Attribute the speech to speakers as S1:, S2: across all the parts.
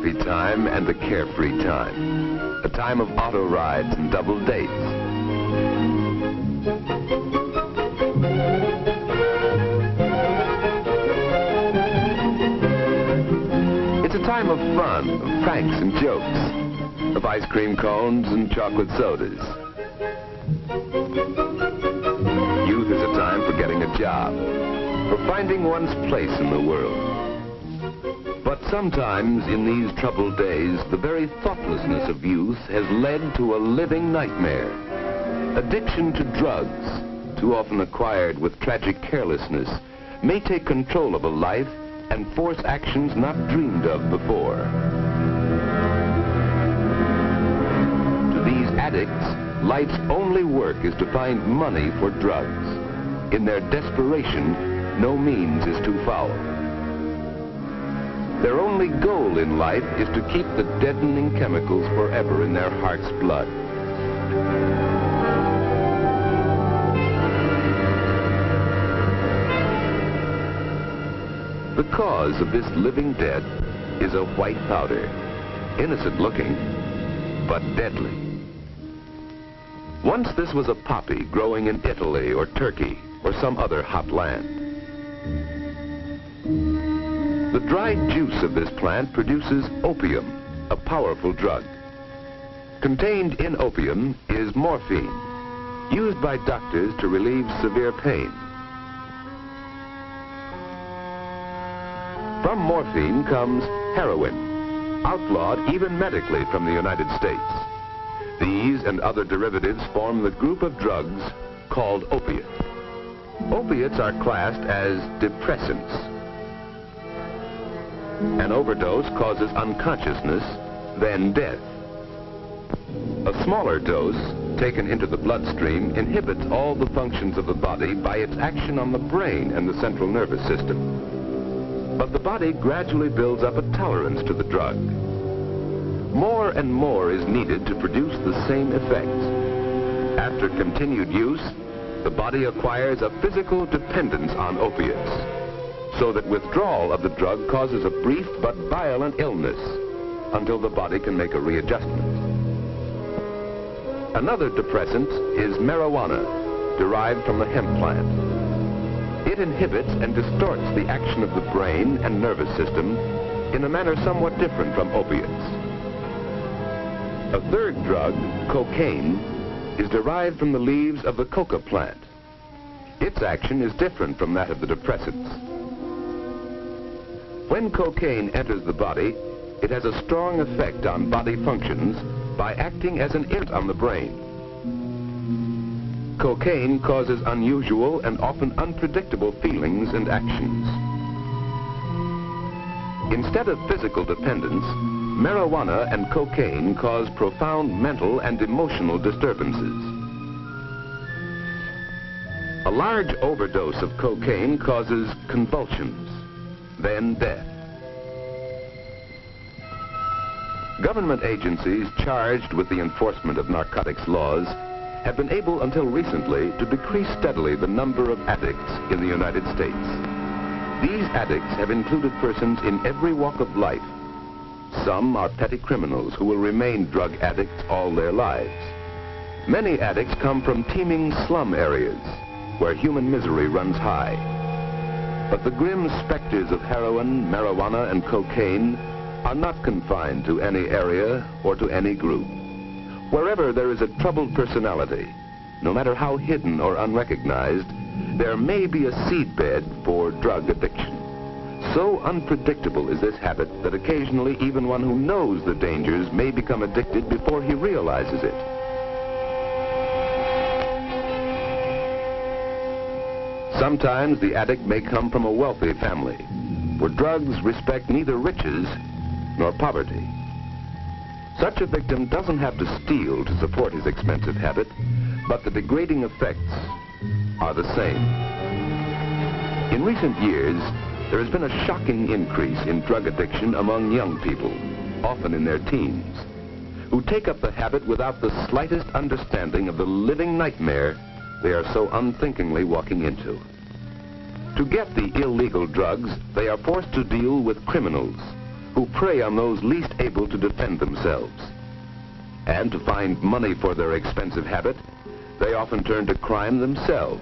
S1: happy time and the carefree time. A time of auto rides and double dates. It's a time of fun, of pranks and jokes, of ice cream cones and chocolate sodas. Youth is a time for getting a job, for finding one's place in the world. But sometimes in these troubled days, the very thoughtlessness of youth has led to a living nightmare. Addiction to drugs, too often acquired with tragic carelessness, may take control of a life and force actions not dreamed of before. To these addicts, life's only work is to find money for drugs. In their desperation, no means is too foul. Their only goal in life is to keep the deadening chemicals forever in their heart's blood. The cause of this living dead is a white powder, innocent looking, but deadly. Once this was a poppy growing in Italy or Turkey or some other hot land. The dried juice of this plant produces opium, a powerful drug. Contained in opium is morphine, used by doctors to relieve severe pain. From morphine comes heroin, outlawed even medically from the United States. These and other derivatives form the group of drugs called opiates. Opiates are classed as depressants. An overdose causes unconsciousness, then death. A smaller dose, taken into the bloodstream, inhibits all the functions of the body by its action on the brain and the central nervous system. But the body gradually builds up a tolerance to the drug. More and more is needed to produce the same effects. After continued use, the body acquires a physical dependence on opiates, so that withdrawal of the drug causes a brief but violent illness until the body can make a readjustment. Another depressant is marijuana, derived from the hemp plant. It inhibits and distorts the action of the brain and nervous system in a manner somewhat different from opiates. A third drug, cocaine, is derived from the leaves of the coca plant. Its action is different from that of the depressants. When cocaine enters the body, it has a strong effect on body functions by acting as an irritant on the brain. Cocaine causes unusual and often unpredictable feelings and actions. Instead of physical dependence, marijuana and cocaine cause profound mental and emotional disturbances. A large overdose of cocaine causes convulsions, then death. Government agencies charged with the enforcement of narcotics laws have been able until recently to decrease steadily the number of addicts in the United States. These addicts have included persons in every walk of life. Some are petty criminals who will remain drug addicts all their lives. Many addicts come from teeming slum areas where human misery runs high. But the grim specters of heroin, marijuana, and cocaine are not confined to any area or to any group. Wherever there is a troubled personality, no matter how hidden or unrecognized, there may be a seedbed for drug addiction. So unpredictable is this habit that occasionally even one who knows the dangers may become addicted before he realizes it. Sometimes the addict may come from a wealthy family, where drugs respect neither riches nor poverty. Such a victim doesn't have to steal to support his expensive habit, but the degrading effects are the same. In recent years, there has been a shocking increase in drug addiction among young people, often in their teens, who take up the habit without the slightest understanding of the living nightmare they are so unthinkingly walking into. To get the illegal drugs, they are forced to deal with criminals who prey on those least able to defend themselves. And to find money for their expensive habit, they often turn to crime themselves.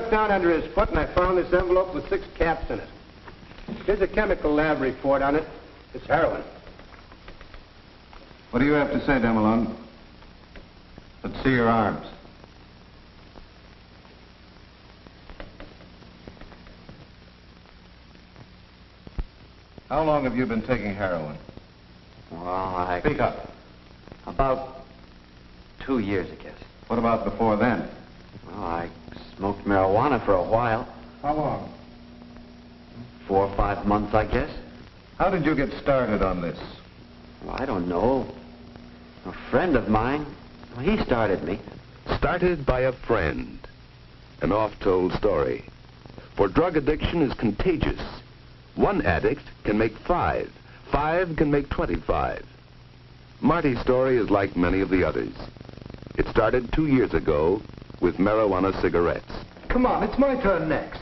S2: Down under his foot, and I found this envelope with 6 caps in it. Here's a chemical lab report on it. It's heroin.
S3: What do you have to say, Demelon? Let's see your arms. How long have you been taking heroin?
S4: Well,
S3: Speak up.
S4: About 2 years, I guess.
S3: What about before then?
S4: Well, I smoked marijuana for a while.
S3: How long?
S4: 4 or 5 months, I guess.
S3: How did you get started on this?
S4: Well, I don't know. A friend of mine, well, he started me.
S1: Started by a friend. An oft-told story. For drug addiction is contagious. One addict can make 5. 5 can make 25. Marty's story is like many of the others. It started 2 years ago with marijuana cigarettes.
S2: Come on, it's my turn next.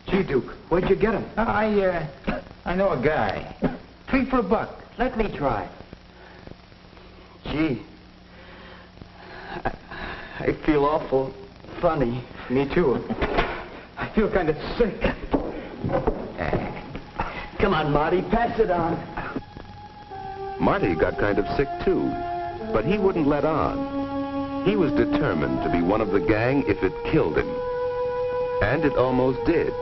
S2: Gee, Duke, where'd you get him?
S5: I know a guy. 3 for $1.
S4: Let me try. Gee, I feel awful funny.
S5: Me too. I feel kind of sick.
S4: Come on, Marty, pass it on.
S1: Marty got kind of sick too, but he wouldn't let on. He was determined to be one of the gang if it killed him. And it almost did.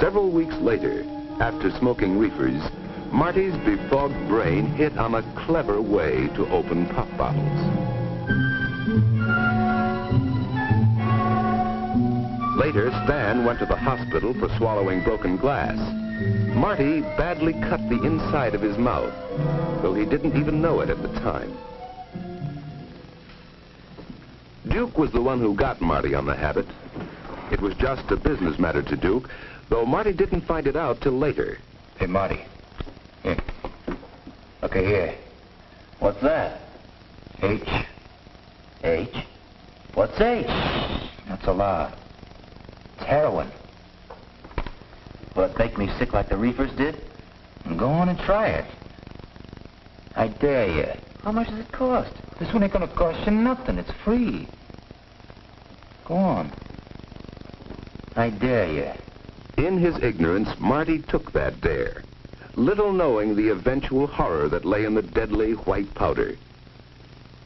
S1: Several weeks later, after smoking reefers, Marty's befogged brain hit on a clever way to open pop bottles. Later, Stan went to the hospital for swallowing broken glass. Marty badly cut the inside of his mouth, though he didn't even know it at the time. Duke was the one who got Marty on the habit. It was just a business matter to Duke, though Marty didn't find it out till later.
S3: Hey, Marty. Here. Okay, here.
S4: What's that?
S3: H.
S4: H? What's H?
S3: That's a lot. It's heroin.
S4: Will it make me sick like the reefers did?
S3: Go on and try it.
S4: I dare you. How much does it cost?
S5: This one ain't gonna cost you nothing. It's free.
S3: Go on.
S4: I dare you.
S1: In his ignorance, Marty took that dare, little knowing the eventual horror that lay in the deadly white powder.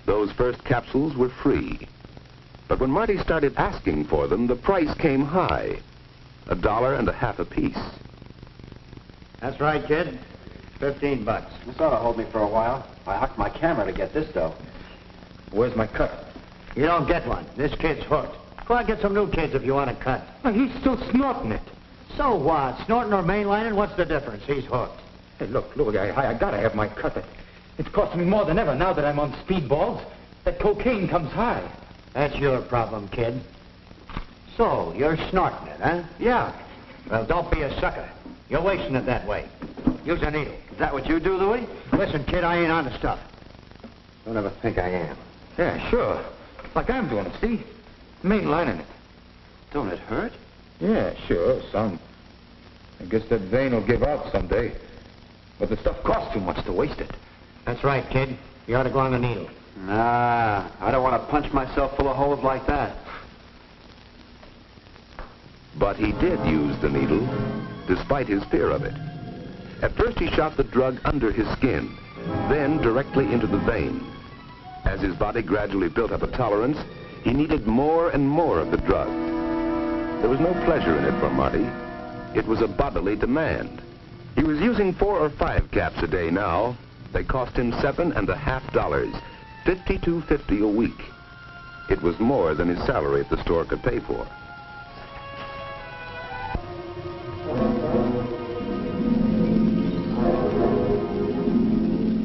S1: Those first capsules were free. But when Marty started asking for them, the price came high. $1.50 apiece.
S4: That's right, kid. $15.
S2: This ought to hold me for a while. I hocked my camera to get this dough.
S5: Where's my cut?
S4: You don't get one. This kid's hooked. Go out and get some new kids if you want to cut.
S5: He's still snorting it.
S4: So what? Snorting or mainlining, what's the difference? He's hooked.
S5: Hey, look, I gotta have my cut. It's costing me more than ever now that I'm on speedballs. That cocaine comes high.
S4: That's your problem, kid. So, you're snorting it, huh?
S5: Yeah.
S4: Well, don't be a sucker. You're wasting it that way. Use a needle. Is that what you do, Louis? Listen, kid, I ain't on the stuff.
S2: Don't ever think I am.
S5: Yeah, sure. Like I'm doing it, see? Mainlining it.
S4: Don't it hurt?
S5: Yeah, sure, some. I guess that vein will give out someday. But the stuff costs too much to waste it.
S4: That's right, kid. You ought to go on the needle. Nah, I don't want to punch myself full of holes like that.
S1: But he did use the needle, despite his fear of it. At first he shot the drug under his skin, then directly into the vein. As his body gradually built up a tolerance, he needed more and more of the drug. There was no pleasure in it for Marty. It was a bodily demand. He was using 4 or 5 caps a day now, They cost him $7.50, $52.50 a week. It was more than his salary at the store could pay for.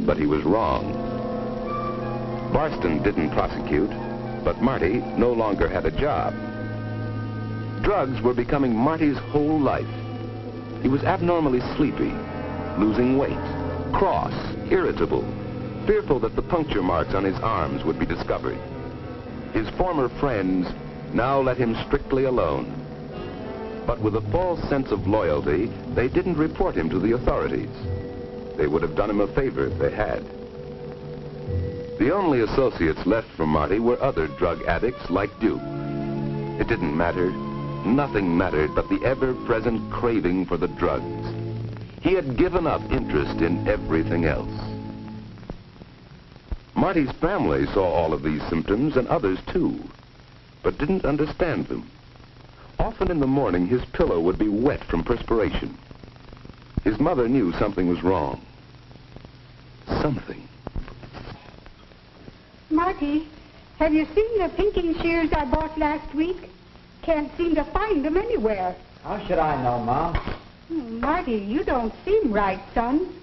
S1: But he was wrong. Barston didn't prosecute, but Marty no longer had a job. Drugs were becoming Marty's whole life. He was abnormally sleepy, losing weight, cross, irritable, fearful that the puncture marks on his arms would be discovered. His former friends now let him strictly alone. But with a false sense of loyalty, they didn't report him to the authorities. They would have done him a favor if they had. The only associates left from Marty were other drug addicts like Duke. It didn't matter. Nothing mattered but the ever-present craving for the drugs. He had given up interest in everything else. Marty's family saw all of these symptoms and others too, but didn't understand them. Often in the morning, his pillow would be wet from perspiration. His mother knew something was wrong. Something.
S6: Marty, have you seen the pinking shears I bought last week? Can't seem to find them anywhere.
S4: How should I know, Mom?
S6: Marty, you don't seem right, son.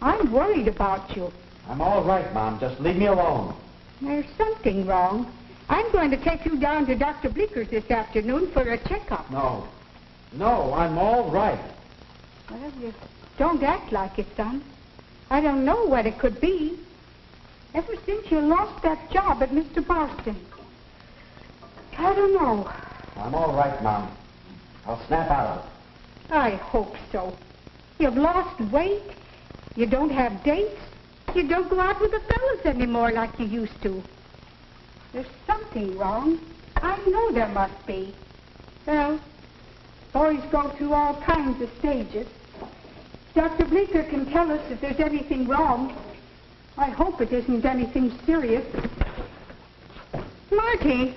S6: I'm worried about you.
S4: I'm all right, Mom. Just leave me alone.
S6: There's something wrong. I'm going to take you down to Dr. Bleeker's this afternoon for a checkup.
S4: No. No, I'm all right.
S6: Well, you don't act like it, son. I don't know what it could be. Ever since you lost that job at Mr. Barston. I don't know.
S4: I'm all right, Mom. I'll snap out of it.
S6: I hope so. You've lost weight. You don't have dates. You don't go out with the fellas anymore like you used to. There's something wrong. I know there must be. Well, boys go through all kinds of stages. Dr. Bleeker can tell us if there's anything wrong. I hope it isn't anything serious. Marty!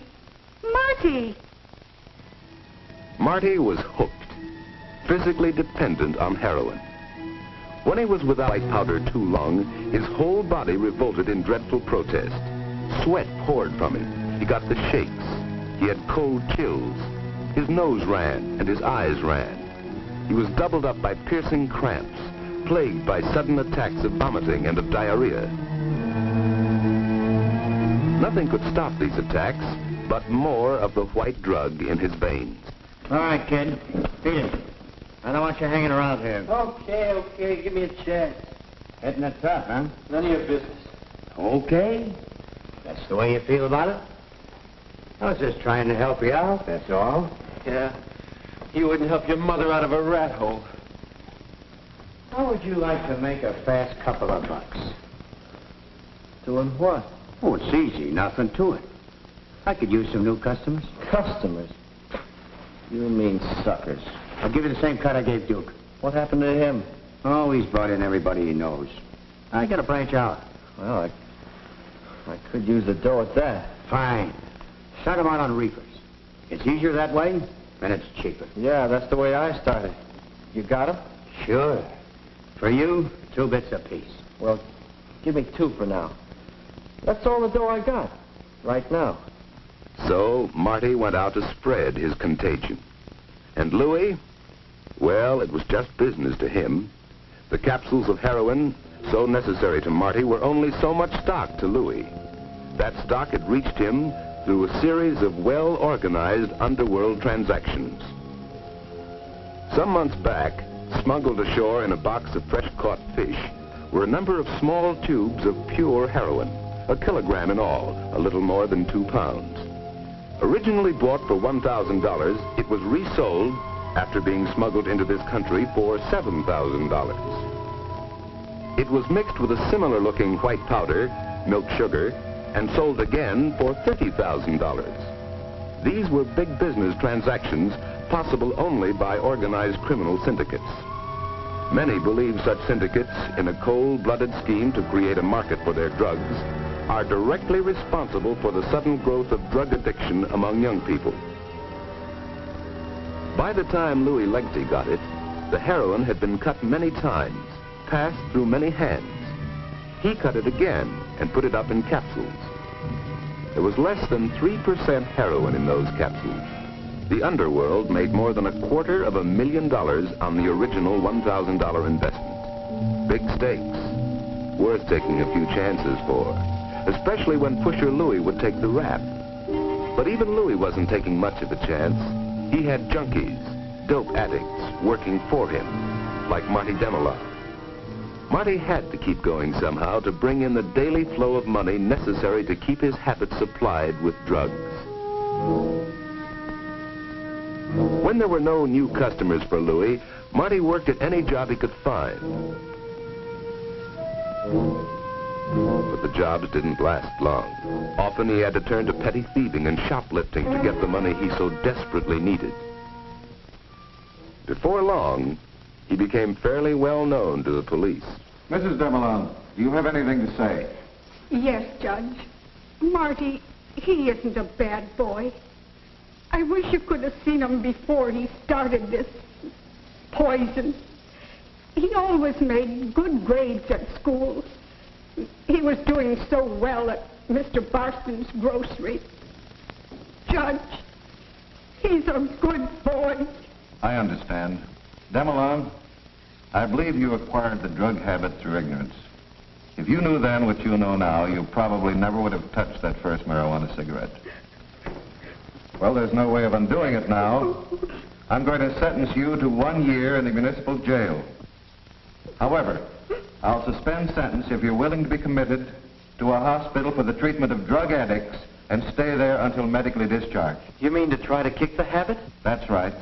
S6: Marty!
S1: Marty was hooked, physically dependent on heroin. When he was without white powder too long, his whole body revolted in dreadful protest. Sweat poured from him. He got the shakes. He had cold chills. His nose ran and his eyes ran. He was doubled up by piercing cramps, plagued by sudden attacks of vomiting and of diarrhea. Nothing could stop these attacks but more of the white drug in his veins.
S4: All right, kid. Beat it. I don't want you hanging around here.
S2: Okay. Give me a chance.
S4: Hitting it tough, huh?
S2: None of your business.
S4: Okay. That's the way you feel about it? I was just trying to help you out, that's all.
S2: Yeah. You wouldn't help your mother out of a rat hole.
S4: How would you like to make a fast couple of bucks?
S2: Doing what?
S4: Oh, it's easy. Nothing to it. I could use some new customers.
S2: Customers? You mean suckers.
S4: I'll give you the same cut I gave Duke.
S2: What happened to him?
S4: Oh, he's brought in everybody he knows. I gotta branch out.
S2: Well, I could use the dough at that.
S4: Fine. Start him out on reefers. It's easier that way, and it's cheaper.
S2: Yeah, that's the way I started. You got him?
S4: Sure. For you, 2 bits apiece.
S2: Well, give me 2 for now. That's all the dough I got. Right now.
S1: So Marty went out to spread his contagion. And Louis, well, it was just business to him. The capsules of heroin, so necessary to Marty, were only so much stock to Louis. That stock had reached him through a series of well-organized underworld transactions. Some months back, smuggled ashore in a box of fresh-caught fish, were a number of small tubes of pure heroin, 1 kilogram in all, a little more than 2 pounds. Originally bought for $1,000, it was resold after being smuggled into this country for $7,000. It was mixed with a similar-looking white powder, milk sugar, and sold again for $30,000. These were big business transactions possible only by organized criminal syndicates. Many believe such syndicates, in a cold-blooded scheme to create a market for their drugs, are directly responsible for the sudden growth of drug addiction among young people. By the time Louis Legty got it, the heroin had been cut many times, passed through many hands. He cut it again and put it up in capsules. There was less than 3% heroin in those capsules. The underworld made more than $250,000 on the original $1,000 investment. Big stakes, worth taking a few chances for, especially when Pusher Louie would take the rap. But even Louie wasn't taking much of a chance. He had junkies, dope addicts, working for him, like Marty Demelon. Marty had to keep going somehow to bring in the daily flow of money necessary to keep his habit supplied with drugs. When there were no new customers for Louie, Marty worked at any job he could find. But the jobs didn't last long. Often he had to turn to petty thieving and shoplifting to get the money he so desperately needed. Before long, he became fairly well known to the police.
S3: Mrs. Demelon, do you have anything to say?
S6: Yes, Judge. Marty, he isn't a bad boy. I wish you could have seen him before he started this poison. He always made good grades at school. He was doing so well at Mr. Barston's grocery. Judge, he's a good boy.
S3: I understand. Demelon, I believe you acquired the drug habit through ignorance. If you knew then what you know now, you probably never would have touched that first marijuana cigarette. Well, there's no way of undoing it now. I'm going to sentence you to 1 year in the municipal jail. However, I'll suspend sentence if you're willing to be committed to a hospital for the treatment of drug addicts and stay there until medically discharged.
S4: You mean to try to kick the habit?
S3: That's right.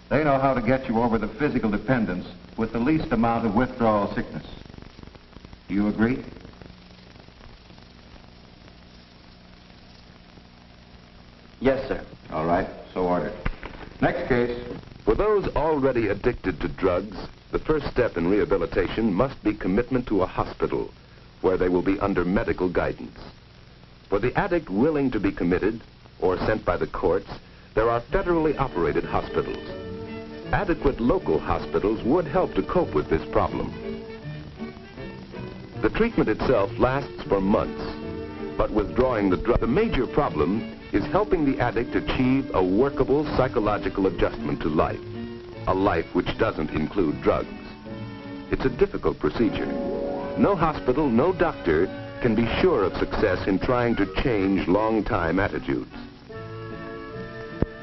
S3: They know how to get you over the physical dependence with the least amount of withdrawal sickness. Do you agree?
S4: Yes, sir.
S3: All right, so ordered. Next case.
S1: For those already addicted to drugs, the first step in rehabilitation must be commitment to a hospital where they will be under medical guidance. For the addict willing to be committed or sent by the courts, there are federally operated hospitals. Adequate local hospitals would help to cope with this problem. The treatment itself lasts for months, but withdrawing the drug, the major problem is helping the addict achieve a workable psychological adjustment to life, a life which doesn't include drugs. It's a difficult procedure. No hospital, no doctor can be sure of success in trying to change long-time attitudes.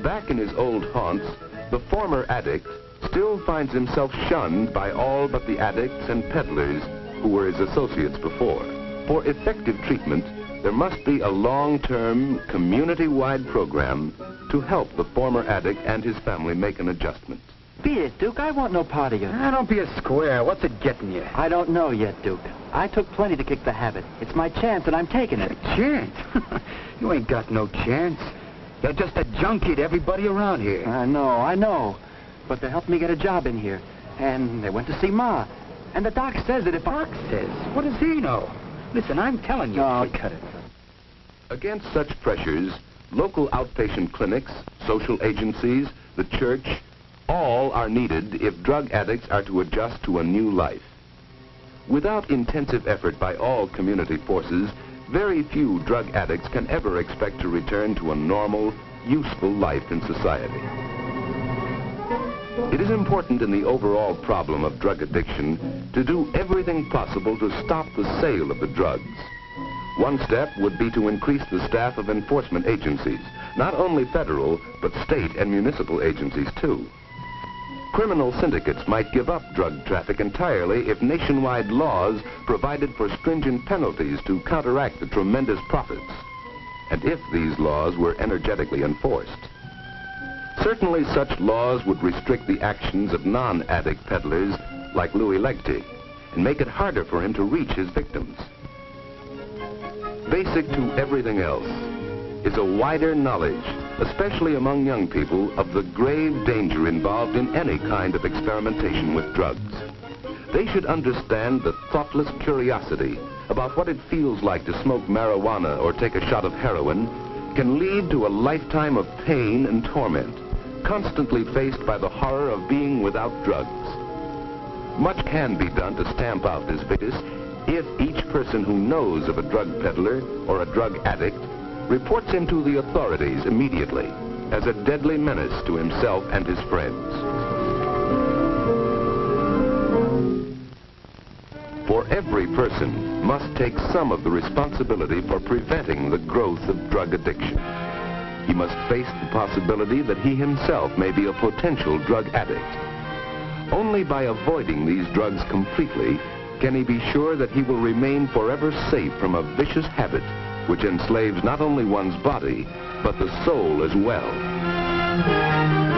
S1: Back in his old haunts, the former addict still finds himself shunned by all but the addicts and peddlers who were his associates before. For effective treatment, there must be a long-term, community-wide program to help the former addict and his family make an adjustment.
S4: Beat it, Duke. I want no part of you.
S2: Don't be a square. What's it getting you?
S4: I don't know yet, Duke. I took plenty to kick the habit. It's my chance, and I'm taking it.
S2: Chance? You ain't got no chance. You're just a junkie to everybody around here.
S4: I know. But they helped me get a job in here. And they went to see Ma. And the doc says that if
S2: Doc says? What does he know? Listen, I'm telling you.
S4: Oh, cut it.
S1: Against such pressures, local outpatient clinics, social agencies, the church, all are needed if drug addicts are to adjust to a new life. Without intensive effort by all community forces, very few drug addicts can ever expect to return to a normal, useful life in society. It is important in the overall problem of drug addiction to do everything possible to stop the sale of the drugs. One step would be to increase the staff of enforcement agencies, not only federal, but state and municipal agencies too. Criminal syndicates might give up drug traffic entirely if nationwide laws provided for stringent penalties to counteract the tremendous profits, and if these laws were energetically enforced. Certainly such laws would restrict the actions of non-addict peddlers like Louie Legty and make it harder for him to reach his victims. Basic to everything else is a wider knowledge, especially among young people, of the grave danger involved in any kind of experimentation with drugs. They should understand the thoughtless curiosity about what it feels like to smoke marijuana or take a shot of heroin can lead to a lifetime of pain and torment, constantly faced by the horror of being without drugs. Much can be done to stamp out this vicious, if each person who knows of a drug peddler or a drug addict reports him to the authorities immediately as a deadly menace to himself and his friends. For every person must take some of the responsibility for preventing the growth of drug addiction. He must face the possibility that he himself may be a potential drug addict. Only by avoiding these drugs completely can he be sure that he will remain forever safe from a vicious habit which enslaves not only one's body, but the soul as well.